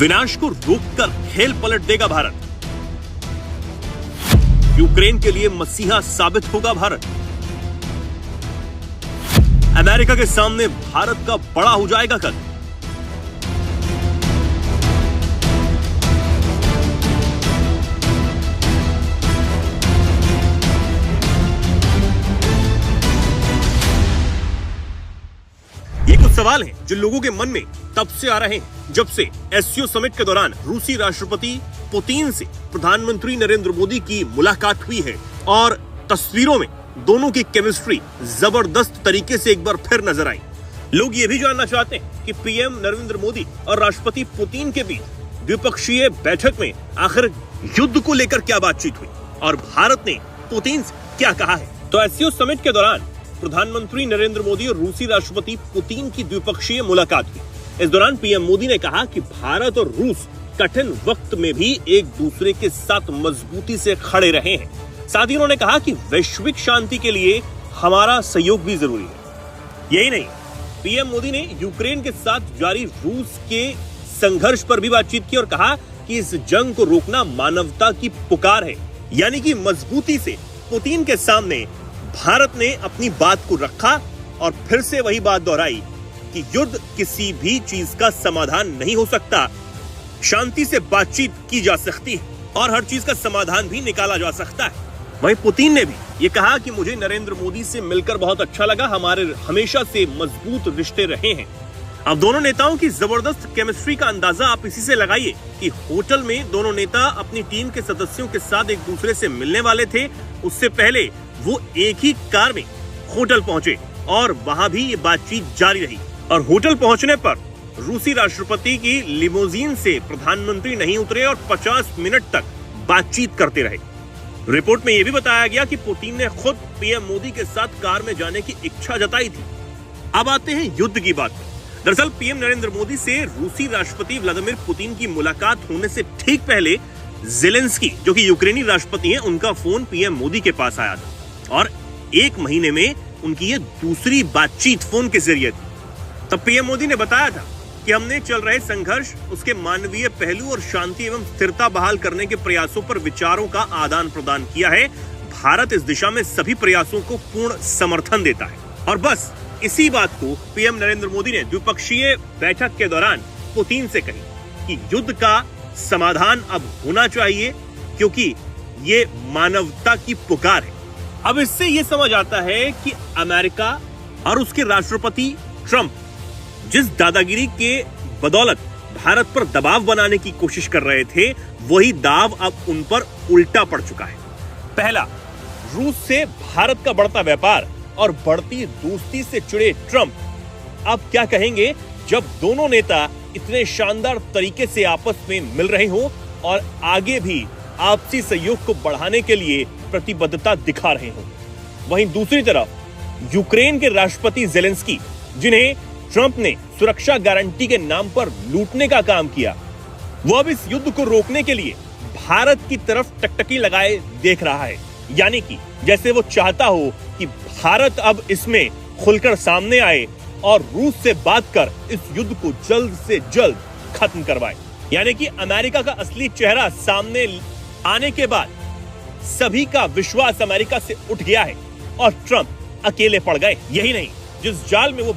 विनाश को रोककर खेल पलट देगा भारत। यूक्रेन के लिए मसीहा साबित होगा भारत। अमेरिका के सामने भारत का बड़ा हो जाएगा कद। ये कुछ सवाल हैं जो लोगों के मन में तब से आ रहे हैं जब से एससीओ समिट के दौरान रूसी राष्ट्रपति पुतिन से प्रधानमंत्री नरेंद्र मोदी की मुलाकात हुई है और तस्वीरों में दोनों की केमिस्ट्री जबरदस्त तरीके से एक बार फिर नजर आई। लोग ये भी जानना चाहते हैं कि पीएम नरेंद्र मोदी और राष्ट्रपति पुतिन के बीच द्विपक्षीय बैठक में आखिर युद्ध को लेकर क्या बातचीत हुई और भारत ने पुतिन से क्या कहा है। तो एससीओ समिट के दौरान प्रधानमंत्री नरेंद्र मोदी और रूसी राष्ट्रपति पुतिन की द्विपक्षीय मुलाकात हुई। इस दौरान पीएम मोदी ने कहा कि भारत और रूस कठिन वक्त में भी एक दूसरे के साथ मजबूती से खड़े रहे हैं। साथ ही उन्होंने कहा कि वैश्विक शांति के लिए हमारा सहयोग भी जरूरी है। यही नहीं, पीएम मोदी ने यूक्रेन के साथ जारी रूस के संघर्ष पर भी बातचीत की और कहा कि इस जंग को रोकना मानवता की पुकार है। यानी कि मजबूती से पुतिन के सामने भारत ने अपनी बात को रखा और फिर से वही बात दोहराई कि युद्ध किसी भी चीज का समाधान नहीं हो सकता। शांति से बातचीत की जा सकती है और हर चीज का समाधान भी निकाला जा सकता है। वहीं पुतिन ने भी ये कहा कि मुझे नरेंद्र मोदी से मिलकर बहुत अच्छा लगा, हमारे हमेशा से मजबूत रिश्ते रहे हैं। अब दोनों नेताओं की जबरदस्त केमिस्ट्री का अंदाजा आप इसी से लगाइए कि होटल में दोनों नेता अपनी टीम के सदस्यों के साथ एक दूसरे से मिलने वाले थे। उससे पहले वो एक ही कार में होटल पहुंचे और वहां भी ये बातचीत जारी रही और होटल पहुंचने पर रूसी राष्ट्रपति की लिमोजीन से प्रधानमंत्री नहीं उतरे और 50 मिनट तक बातचीत करते रहे। रिपोर्ट में यह भी बताया गया कि पुतिन ने खुद पीएम मोदी के साथ कार में जाने की इच्छा जताई थी। अब आते हैं युद्ध की बात पर। दरअसल पीएम नरेंद्र मोदी से रूसी राष्ट्रपति व्लादिमीर पुतिन की मुलाकात होने से ठीक पहले ज़ेलेंस्की, जो कि यूक्रेनी राष्ट्रपति हैं, उनका फोन पीएम मोदी के पास आया था और 1 महीने में उनकी ये दूसरी बातचीत फोन के जरिए थी। तब पीएम मोदी ने बताया था कि हमने चल रहे संघर्ष, उसके मानवीय पहलू और शांति एवं स्थिरता बहाल करने के प्रयासों पर विचारों का आदान प्रदान किया है। भारत इस दिशा में सभी प्रयासों को पूर्ण समर्थन देता है। और बस इसी बात को पीएम नरेंद्र मोदी ने द्विपक्षीय बैठक के दौरान पुतिन से कही कि युद्ध का समाधान अब होना चाहिए क्योंकि ये मानवता की पुकार है। अब इससे ये समझ आता है कि अमेरिका और उसके राष्ट्रपति ट्रंप जिस दादागिरी के बदौलत भारत पर दबाव बनाने की कोशिश कर रहे थे, वही दाव अब उन पर उल्टा पड़ चुका है। पहला, रूस से भारत का बढ़ता व्यापार और बढ़ती दोस्ती से चिढ़े ट्रंप अब क्या कहेंगे जब दोनों नेता इतने शानदार तरीके से आपस में मिल रहे हो और आगे भी आपसी सहयोग को बढ़ाने के लिए प्रतिबद्धता दिखा रहे हो। वहीं दूसरी तरफ यूक्रेन के राष्ट्रपति ज़ेलेंस्की, जिन्हें ट्रंप ने सुरक्षा गारंटी के नाम पर लूटने का काम किया, वो अब इस युद्ध को रोकने के लिए भारत की तरफ टकटकी लगाए देख रहा है। यानी कि जैसे वो चाहता हो कि भारत अब इसमें खुलकर सामने आए और रूस से बात कर इस युद्ध को जल्द से जल्द खत्म करवाए। यानी कि अमेरिका का असली चेहरा सामने आने के बाद सभी का विश्वास अमेरिका से उठ गया है और ट्रंप अकेले पड़ गए। यही नहीं, जिस जाल में वो